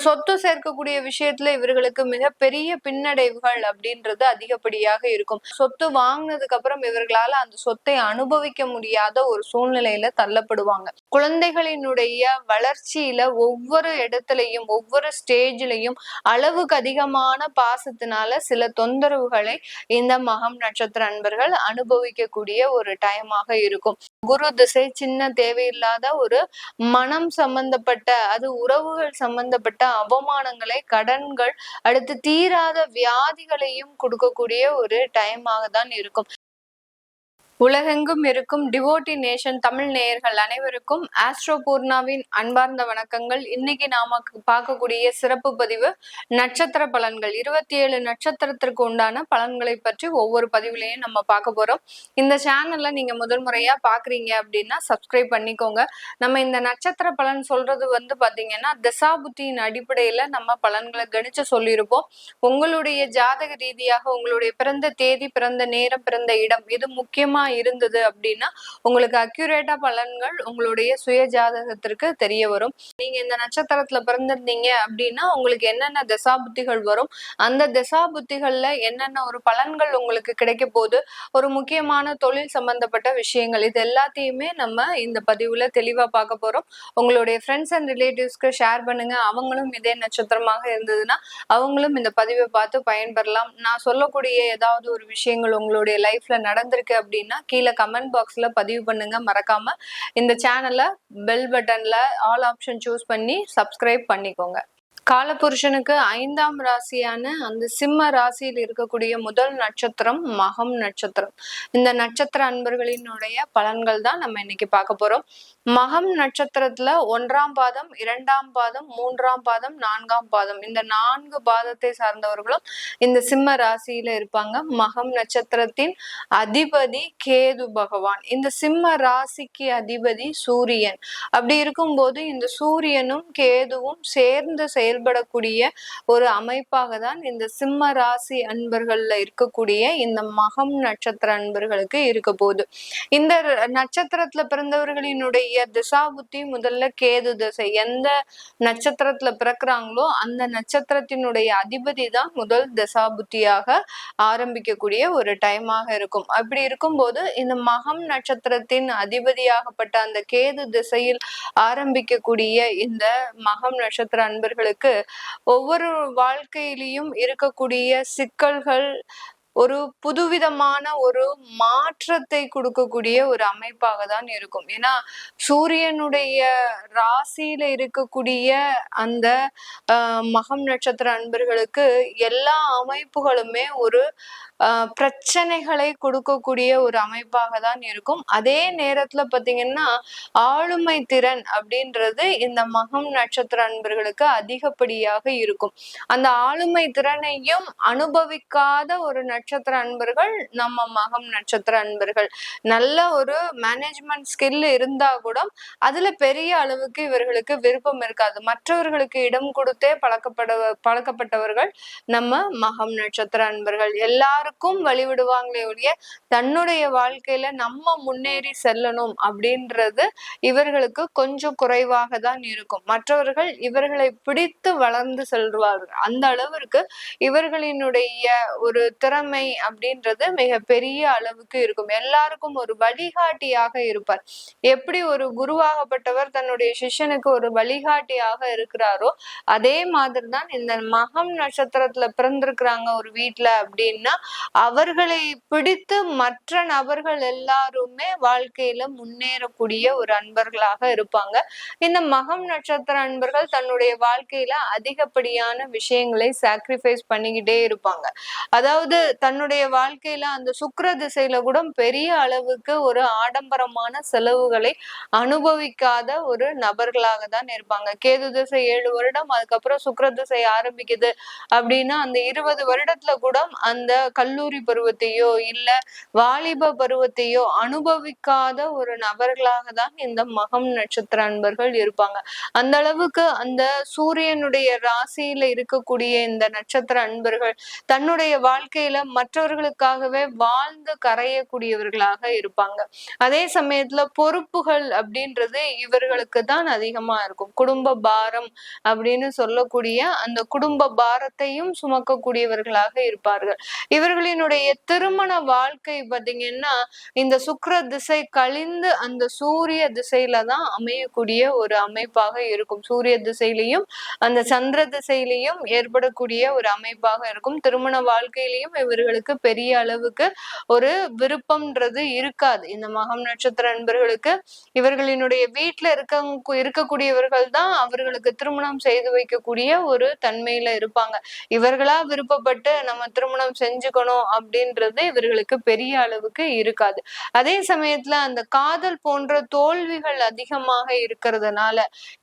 சொத்து சேர்க்கக்கூடிய விஷயத்துல இவர்களுக்கு மிகப்பெரிய பின்னடைவுகள் அப்படின்றது அதிகப்படியாக இருக்கும். சொத்து வாங்கினதுக்கு அப்புறம் இவர்களால அந்த சொத்தை அனுபவிக்க முடியாத ஒரு சூழ்நிலையில தள்ளப்படுவாங்க. குழந்தைகளினுடைய வளர்ச்சியில ஒவ்வொரு இடத்துலயும் ஒவ்வொரு ஸ்டேஜ்லயும் அளவுக்கு அதிகமான பாசத்தினால சில தொந்தரவுகளை இந்த மகம் நட்சத்திர அன்பர்கள் அனுபவிக்கக்கூடிய ஒரு டைமாக இருக்கும். குரு திசை சின்ன தேவையில்லாத ஒரு மனம் சம்பந்தப்பட்ட அது உறவுகள் சம்பந்தப்பட்ட அவமானங்களை, கடன்கள், அடுத்து தீராத வியாதிகளையும் கொடுக்கக்கூடிய ஒரு டைமாக தான் இருக்கும். உலகெங்கும் இருக்கும் டிவோட்டி நேஷன் தமிழ் நேயர்கள் அனைவருக்கும் ஆஸ்ட்ரோ பூர்ணாவின் அன்பார்ந்த வணக்கங்கள். இன்னைக்கு நாம பார்க்கக்கூடிய சிறப்பு பதிவு நட்சத்திர பலன்கள். 27 நட்சத்திரத்திற்கு உண்டான பலன்களை பற்றி ஒவ்வொரு பதிவுலையும் நம்ம பார்க்க போறோம். இந்த சேனல்ல நீங்க முதல் முறையா பாக்குறீங்க அப்படின்னா சப்ஸ்கிரைப் பண்ணிக்கோங்க. நம்ம இந்த நட்சத்திர பலன் சொல்றது பாத்தீங்கன்னா தசாபுத்தியின் அடிப்படையில நம்ம பலன்களை கணிச்சு சொல்லியிருப்போம். உங்களுடைய ஜாதக ரீதியாக உங்களுடைய பிறந்த தேதி, பிறந்த நேரம், பிறந்த இடம் இது முக்கியமா இருந்தது அப்படின்னா உங்களுக்கு அக்யூரேட்டா பலன்கள் உங்களுடைய சுய ஜாதகத்திற்கு தெரிய வரும். நீங்க இந்த நட்சத்திரத்துல பிறந்திருந்தீங்க அப்படின்னா உங்களுக்கு என்னென்ன தசாபுத்திகள் வரும், அந்த தசாபுத்திகள்ல என்னென்ன ஒரு பலன்கள் உங்களுக்கு கிடைக்க போகுது, ஒரு முக்கியமான தொழில் சம்பந்தப்பட்ட விஷயங்கள் இது எல்லாத்தையுமே நம்ம இந்த பதிவுல தெளிவா பார்க்க போறோம். உங்களுடைய ஃப்ரெண்ட்ஸ் அண்ட் ரிலேட்டிவ்ஸ்க்கு ஷேர் பண்ணுங்க. அவங்களும் இதே நட்சத்திரமாக இருந்ததுன்னா அவங்களும் இந்த பதிவை பார்த்து பயன்பெறலாம். நான் சொல்லக்கூடிய ஏதாவது ஒரு விஷயங்கள் உங்களுடைய லைஃப்ல நடந்திருக்கு அப்படின்னா கீழே கமெண்ட் பாக்ஸ்ல பதிவு பண்ணுங்க. மறக்காம இந்த சேனலை பெல் பட்டன்ல ஆல் ஆப்ஷன் சூஸ் பண்ணி சப்ஸ்கிரைப் பண்ணிக்கோங்க. காலபுருஷனுக்கு 5ஆம் ராசியான அந்த சிம்ம ராசியில் இருக்கக்கூடிய முதல் நட்சத்திரம் மகம் நட்சத்திரம். இந்த நட்சத்திர அன்பர்களினுடைய பலன்கள் தான் நம்ம இன்னைக்கு பார்க்க போறோம். மகம் நட்சத்திரத்துல 1ஆம் பாதம், 2ஆம் பாதம், 3ஆம் பாதம், 4ஆம் பாதம் இந்த 4 பாதத்தை சார்ந்தவர்களும் இந்த சிம்ம ராசியில இருப்பாங்க. மகம் நட்சத்திரத்தின் அதிபதி கேது பகவான். இந்த சிம்ம ராசிக்கு அதிபதி சூரியன். அப்படி இருக்கும்போது இந்த சூரியனும் கேதுவும் சேர்ந்து செயல்படக்கூடிய ஒரு அமைப்பாக தான் இந்த சிம்ம ராசி அன்பர்கள்ல இருக்கக்கூடிய இந்த மகம் நட்சத்திர அன்பர்களுக்கு இருக்க போகுது. இந்த நட்சத்திரத்துல பிறந்தவர்களினுடைய திசாபுத்தி முதல்ல கேது திசை. எந்த நட்சத்திரத்துல பிறக்கிறாங்களோ அந்த நட்சத்திரத்தினுடைய அதிபதி தான் முதல் திசாபுத்தியாக ஆரம்பிக்கக்கூடிய ஒரு டைமாக இருக்கும். அப்படி இருக்கும்போது இந்த மகம் நட்சத்திரத்தின் அதிபதியாகப்பட்ட அந்த கேது திசையில் ஆரம்பிக்கக்கூடிய இந்த மகம் நட்சத்திர அன்பர்களுக்கு ஒவ்வொரு வாழ்க்கையிலையும் இருக்கக்கூடிய சிக்கல்கள் ஒரு புதுவிதமான ஒரு மாற்றத்தை கொடுக்கக்கூடிய ஒரு அமைப்பாக தான் இருக்கும். ஏன்னா சூரியனுடைய ராசியில இருக்கக்கூடிய அந்த மகம் நட்சத்திர அன்பர்களுக்கு எல்லா அமைப்புகளுமே ஒரு பிரச்சனைகளை கொடுக்கக்கூடிய ஒரு அமைப்பாக தான் இருக்கும். அதே நேரத்துல பாத்தீங்கன்னா ஆளுமை திறன் அப்படின்றது இந்த மகம் நட்சத்திர அன்பர்களுக்கு அதிகப்படியாக இருக்கும். அந்த ஆளுமை திறனையும் அனுபவிக்காத ஒரு நட்சத்திர அன்பர்கள் நம்ம மகம் நட்சத்திர அன்பர்கள். நல்ல ஒரு மேனேஜ்மெண்ட் ஸ்கில் இருந்தா கூட அதுல பெரிய அளவுக்கு இவர்களுக்கு விருப்பம் இருக்காது. மற்றவர்களுக்கு இடம் கொடுத்தே பழக்கப்பட்டவர்கள் நம்ம மகம் நட்சத்திர அன்பர்கள். எல்லாருக்கும் வழிவிடுவாங்களே ஒழிய தன்னுடைய வாழ்க்கையில நம்ம முன்னேறி செல்லணும் அப்படின்றது இவர்களுக்கு கொஞ்சம் குறைவாக தான் இருக்கும். மற்றவர்கள் இவர்களை பிடித்து வளர்ந்து செல்வார்கள். அந்த அளவிற்கு இவர்களினுடைய ஒரு திறமை அப்படின்றது மிக பெரிய அளவுக்கு இருக்கும். எல்லாருக்கும் ஒரு வழிகாட்டியாக இருப்பார். எப்படி ஒரு குருவாகப்பட்டவர் தன்னுடைய சிஷ்யனுக்கு ஒரு வழிகாட்டியாக இருக்கிறாரோ அதே மாதிரிதான் இந்த மகம் நட்சத்திரத்துல பிறந்திருக்கிறாங்க ஒரு வீட்டுல அப்படின்னா அவர்களை பிடித்து மற்ற நபர்கள் எல்லாருமே வாழ்க்கையில முன்னேறக்கூடிய ஒரு அன்பர்களாக இருப்பாங்க. இந்த மகம் நட்சத்திர அன்பர்கள் தன்னுடைய வாழ்க்கையில அதிகப்படியான விஷயங்களை சாக்ரிஃபைஸ் பண்ணிக்கிட்டே இருப்பாங்க. அதாவது தன்னுடைய வாழ்க்கையில அந்த சுக்கிர திசையில கூட பெரிய அளவுக்கு ஒரு ஆடம்பரமான செலவுகளை அனுபவிக்காத ஒரு நபர்களாக தான் இருப்பாங்க. கேது திசை 7 வருடம், அதுக்கப்புறம் சுக்கிர திசை ஆரம்பிக்குது அப்படின்னா அந்த 20 வருடத்துல கூட அந்த கல்லூரி பருவத்தையோ இல்ல வாலிப பருவத்தையோ அனுபவிக்காத ஒரு நபர்களாக தான் இந்த மகம் நட்சத்திர அன்பர்கள் இருப்பாங்க. அந்த அளவுக்கு அந்த சூரியனுடைய ராசியில இருக்கக்கூடிய இந்த நட்சத்திர அன்பர்கள் தன்னுடைய வாழ்க்கையில மற்றவர்களுக்காகவே வாழ்ந்து கரையக்கூடியவர்களாக இருப்பாங்க. அதே சமயத்துல பொறுப்புகள் அப்படின்றது இவர்களுக்கு தான் அதிகமா இருக்கும். குடும்ப பாரம் அப்படின்னு சொல்லக்கூடிய அந்த குடும்ப பாரத்தையும் சுமக்கக்கூடியவர்களாக இருப்பார்கள். இவர்களினுடைய திருமண வாழ்க்கை பாத்தீங்கன்னா இந்த சுக்கிர திசை கழிந்து அந்த சூரிய திசையில தான் அமையக்கூடிய ஒரு அமைப்பாக இருக்கும். சூரிய திசையிலையும் அந்த சந்திர திசையிலையும் ஏற்படக்கூடிய ஒரு அமைப்பாக இருக்கும். திருமண வாழ்க்கையிலையும் இவர்களுக்கு பெரிய அளவுக்கு ஒரு விருப்பம்ன்றது இருக்காது. இந்த மகம் நட்சத்திர அன்பர்களுக்கு இவர்களினுடைய வீட்டுல இருக்கக்கூடியவர்கள் தான் அவர்களுக்கு திருமணம் செய்து வைக்கக்கூடிய ஒரு தன்மையில இருப்பாங்க. இவர்களா விருப்பப்பட்டு நம்ம திருமணம் செஞ்சுக்கணும் அப்படின்றது இவர்களுக்கு பெரிய அளவுக்கு இருக்காது. அதே சமயத்துல அந்த காதல் போன்ற தோல்விகள் அதிகமாக இருக்கிறதுனால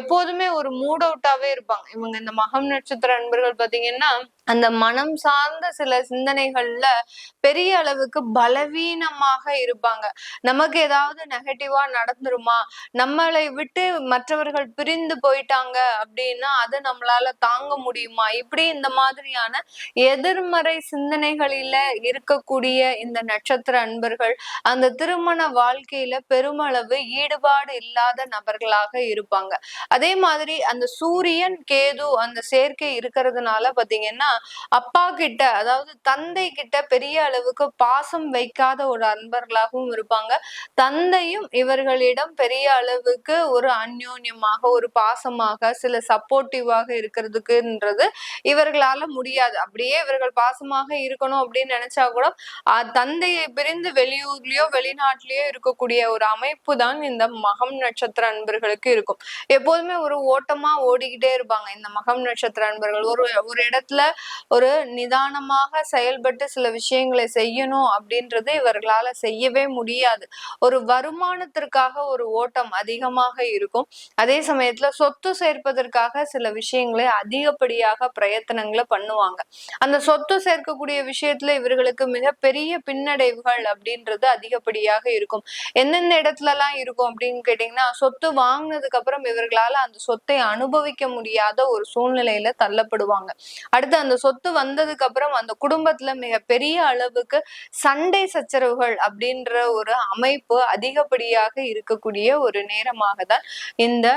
எப்போதுமே ஒரு மூட் அவுட்டாவே இருப்பாங்க. இவங்க இந்த மகம் நட்சத்திர அன்பர்கள் பாத்தீங்கன்னா அந்த மனம் சார்ந்த சில சிந்தனைகள்ல பெரிய அளவுக்கு பலவீனமாக இருப்பாங்க. நமக்கு ஏதாவது நெகட்டிவா நடந்துருமா, நம்மளை விட்டு மற்றவர்கள் பிரிந்து போயிட்டாங்க அப்படின்னா அதை நம்மளால தாங்க முடியுமா, இப்படி இந்த மாதிரியான எதிர்மறை சிந்தனைகளில இருக்கக்கூடிய இந்த நட்சத்திர அன்பர்கள் அந்த திருமண வாழ்க்கையில பெருமளவு ஈடுபாடு இல்லாத நபர்களாக இருப்பாங்க. அதே மாதிரி அந்த சூரியன் கேது அந்த சேர்க்கை இருக்கிறதுனால பாத்தீங்கன்னா அப்பா கிட்ட அதாவது தந்தை கிட்ட பெரிய அளவுக்கு பாசம் வைக்காத ஒரு அன்பர்களாகவும் இருப்பாங்க. தந்தையும் இவர்களிடம் பெரிய அளவுக்கு ஒரு அந்யோன்யமாக ஒரு பாசமாக சில சப்போர்ட்டிவாக இருக்கிறதுக்குன்றது இவர்களால முடியாது. அப்படியே இவர்கள் பாசமாக இருக்கணும் அப்படின்னு நினைச்சா கூட தந்தையை பிரிந்து வெளியூர்லயோ வெளிநாட்டிலயோ இருக்கக்கூடிய ஒரு அமைப்பு தான் இந்த மகம் நட்சத்திர அன்பர்களுக்கு இருக்கும். எப்போதுமே ஒரு ஓட்டமா ஓடிக்கிட்டே இருப்பாங்க இந்த மகம் நட்சத்திர அன்பர்கள். ஒரு இடத்துல ஒரு நிதானமாக செயல்பட்டு சில விஷயங்களை செய்யணும் அப்படின்றது இவர்களால செய்யவே முடியாது. ஒரு வருமானத்திற்காக ஒரு ஓட்டம் அதிகமாக இருக்கும். அதே சமயத்துல சொத்து சேர்ப்பதற்காக சில விஷயங்களை அதிகப்படியாக பிரயத்தனங்களை பண்ணுவாங்க. அந்த சொத்து சேர்க்கக்கூடிய விஷயத்துல இவர்களுக்கு மிகப்பெரிய பின்னடைவுகள் அப்படின்றது அதிகப்படியாக இருக்கும். எந்தெந்த இடத்துல எல்லாம் இருக்கும் அப்படின்னு கேட்டீங்கன்னா, சொத்து வாங்கினதுக்கு அப்புறம் இவர்களால அந்த சொத்தை அனுபவிக்க முடியாத ஒரு சூழ்நிலையில தள்ளப்படுவாங்க. அடுத்து அந்த சொத்து வந்ததுக்கு அப்புறம் அந்த குடும்பத்துல மிகப்பெரிய அளவுக்கு சண்டை சச்சரவுகள் அப்படின்ற ஒரு அமைப்பு அதிகப்படியாக இருக்கக்கூடிய ஒரு நேரமாக தான் இந்த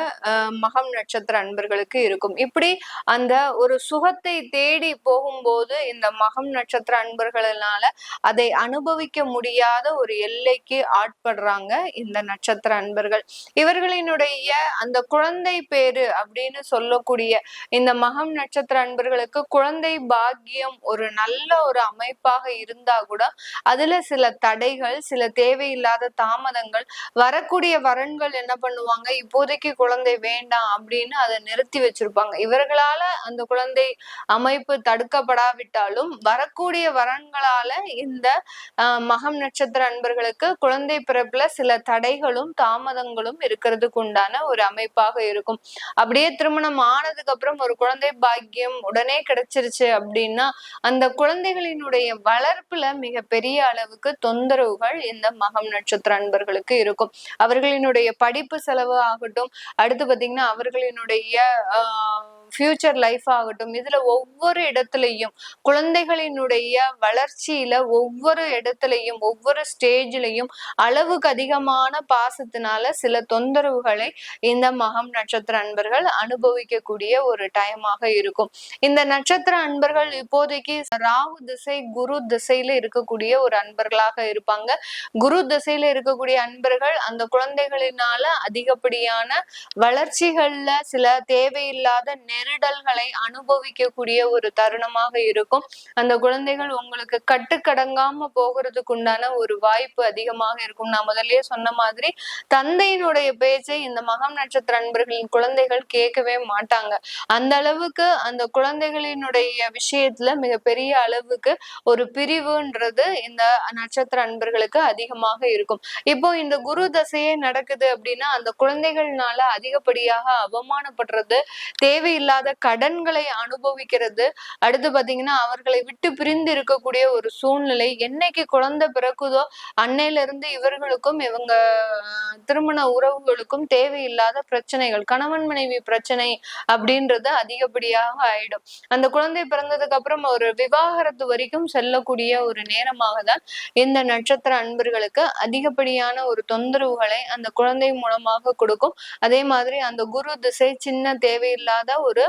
மகம் நட்சத்திர அன்பர்களுக்கு இருக்கும். இப்படி அந்த ஒரு சுகத்தை தேடி போகும்போது இந்த மகம் நட்சத்திர அன்பர்களால அதை அனுபவிக்க முடியாத ஒரு எல்லைக்கு ஆட்படுறாங்க இந்த நட்சத்திர அன்பர்கள். இவர்களினுடைய அந்த குழந்தை பேரு அப்படின்னு சொல்லக்கூடிய இந்த மகம் நட்சத்திர அன்பர்களுக்கு குழந்தை பாக்கியம் ஒரு நல்ல ஒரு அமைப்பாக இருந்தா கூட அதுல சில தடைகள், சில தேவையில்லாத தாமதங்கள், வரக்கூடிய வரன்கள் என்ன பண்ணுவாங்க, இப்போதைக்கு குழந்தை வேண்டாம் அப்படின்னு அதை நிறுத்தி வச்சிருப்பாங்க. இவர்களால அந்த குழந்தை அமைப்பு தடுக்கப்படாவிட்டாலும் வரக்கூடிய வரன்களால இந்த மகம் நட்சத்திர அன்பர்களுக்கு குழந்தை பிறப்புல சில தடைகளும் தாமதங்களும் இருக்கிறதுக்கு உண்டான ஒரு அமைப்பாக இருக்கும். அப்படியே திருமணம் ஆனதுக்கு அப்புறம் ஒரு குழந்தை பாக்கியம் உடனே கிடைச்சிருச்சு அப்படின்னா அந்த குழந்தைகளினுடைய வளர்ப்புல மிக பெரிய அளவுக்கு தொந்தரவுகள் இந்த மகம் நட்சத்திர அன்பர்களுக்கு இருக்கும். அவர்களினுடைய படிப்பு செலவு ஆகட்டும், அடுத்து பாத்தீங்கன்னா அவர்களினுடைய ஃபியூச்சர் லைஃப் ஆகட்டும், இதுல ஒவ்வொரு இடத்துலையும் குழந்தைகளினுடைய வளர்ச்சியில ஒவ்வொரு இடத்துலையும் ஒவ்வொரு ஸ்டேஜ்லையும் அளவுக்கு அதிகமான பாசத்தினால சில தொந்தரவுகளை இந்த மகம் நட்சத்திர அன்பர்கள் அனுபவிக்கக்கூடிய ஒரு டைமாக இருக்கும். இந்த நட்சத்திர அன்பர்கள் இப்போதைக்கு ராகு திசை குரு திசையில இருக்கக்கூடிய ஒரு அன்பர்களாக இருப்பாங்க. குரு திசையில இருக்கக்கூடிய அன்பர்கள் அந்த குழந்தைகளினால அதிகப்படியான வளர்ச்சிகள்ல சில தேவையில்லாத நெருடல்களை அனுபவிக்கக்கூடிய ஒரு தருணமாக இருக்கும். அந்த குழந்தைகள் உங்களுக்கு கட்டுக்கடங்காம போகிறதுக்கு உண்டான ஒரு வாய்ப்பு அதிகமாக இருக்கும். நான் முதல்லயே சொன்ன மாதிரி தந்தையினுடைய பேச்சை இந்த மகம் நட்சத்திர அன்பர்களின் குழந்தைகள் கேட்கவே மாட்டாங்க. அந்த அளவுக்கு அந்த குழந்தைகளினுடைய விஷயத்துல மிகப்பெரிய அளவுக்கு ஒரு பிரிவுன்றது இந்த நட்சத்திர அன்பர்களுக்கு அதிகமாக இருக்கும். இப்போ இந்த குரு தசையே நடக்குது அப்படின்னா அந்த குழந்தைகள்னால அதிகப்படியாக அவமானப்படுறது, தேவையில்லாத தேவையில்லாத கடன்களை அனுபவிக்கிறது, அடுத்து பாத்தீங்கன்னா அவர்களை விட்டு பிரிந்து இருக்கக்கூடிய ஒரு சூழ்நிலை. என்னைக்கு குழந்தை பிறக்குதோ அன்னையில இருந்து இவர்களுக்கும் இவங்க திருமண உறவுகளுக்கும் தேவையில்லாத பிரச்சனைகள், கணவன் மனைவி பிரச்சனை அப்படின்றது அதிகப்படியாக ஆயிடும். அந்த குழந்தை பிறந்ததுக்கு அப்புறம் ஒரு விவாகரத்து வரைக்கும் செல்லக்கூடிய ஒரு நேரமாக தான் இந்த நட்சத்திர அன்பர்களுக்கு அதிகப்படியான ஒரு தொந்தரவுகளை அந்த குழந்தை மூலமாக கொடுக்கும். அதே மாதிரி அந்த குரு திசை சின்ன தேவையில்லாத ஒரு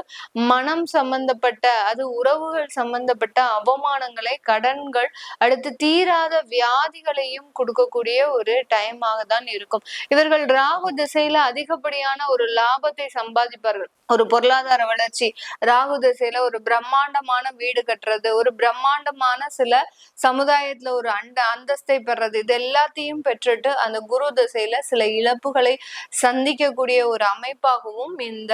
மனம் சம்பந்தப்பட்ட, அது உறவுகள் சம்பந்தப்பட்ட அவமானங்களை, கடன்கள், அடுத்து தீராத வியாதிகளையும் கொடுக்கக்கூடிய ஒரு டைமாக தான் இருக்கும். இவர்கள் ராகு திசையில அதிகப்படியான ஒரு லாபத்தை சம்பாதிப்பார்கள். ஒரு பொருளாதார வளர்ச்சி, ராகு திசையில ஒரு பிரம்மாண்டமான வீடு கட்டுறது, ஒரு பிரம்மாண்டமான சில சமுதாயத்துல ஒரு அந்தஸ்தை பெறது, இது எல்லாத்தையும் பெற்றுட்டு அந்த குரு திசையில சில இழப்புகளை சந்திக்கக்கூடிய ஒரு அமைப்பாகவும் இந்த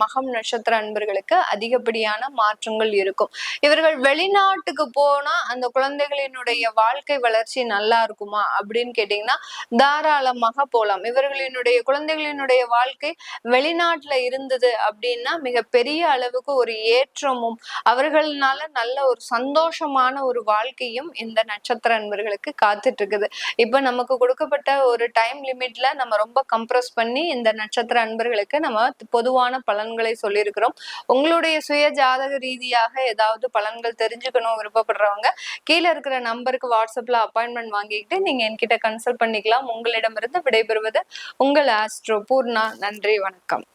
மகம் நட்சத்திர அன்பர்களுக்கு அதிகப்படியான மாற்றங்கள் இருக்கும். இவர்கள் வெளிநாட்டுக்கு போனா அந்த குழந்தைகளினுடைய வாழ்க்கை வளர்ச்சி நல்லா இருக்குமா அப்படின்னு கேட்டீங்கன்னா தாராளமாக போலாம். இவர்களினுடைய குழந்தைகளினுடைய வாழ்க்கை வெளிநாட்டுல இருந்தது அப்படின்னா மிக பெரிய அளவுக்கு ஒரு ஏற்றமும் அவர்களால நல்ல ஒரு சந்தோஷமான ஒரு வாழ்க்கையும் இந்த நட்சத்திர அன்பர்களுக்கு காத்துட்டு இருக்குது. இப்ப நமக்கு கொடுக்கப்பட்ட ஒரு டைம் லிமிட்ல நம்ம ரொம்ப கம்ப்ரஸ் பண்ணி இந்த நட்சத்திர அன்பர்களுக்கு நம்ம பொதுவான பலன்களை சொல்லியிருக்கிறோம். உங்களுடைய சுய ஜாதக ரீதியாக ஏதாவது பலன்கள் தெரிஞ்சுக்கணும் விருப்பப்படுறவங்க கீழே இருக்கிற நம்பருக்கு வாட்ஸ்அப்ல அப்பாயின்மெண்ட் வாங்கிக்கிட்டு நீங்க என்கிட்ட கன்சல்ட் பண்ணிக்கலாம். உங்களிடமிருந்து விடைபெறுவது உங்கள் ஆஸ்ட்ரோ பூர்ணா. நன்றி, வணக்கம்.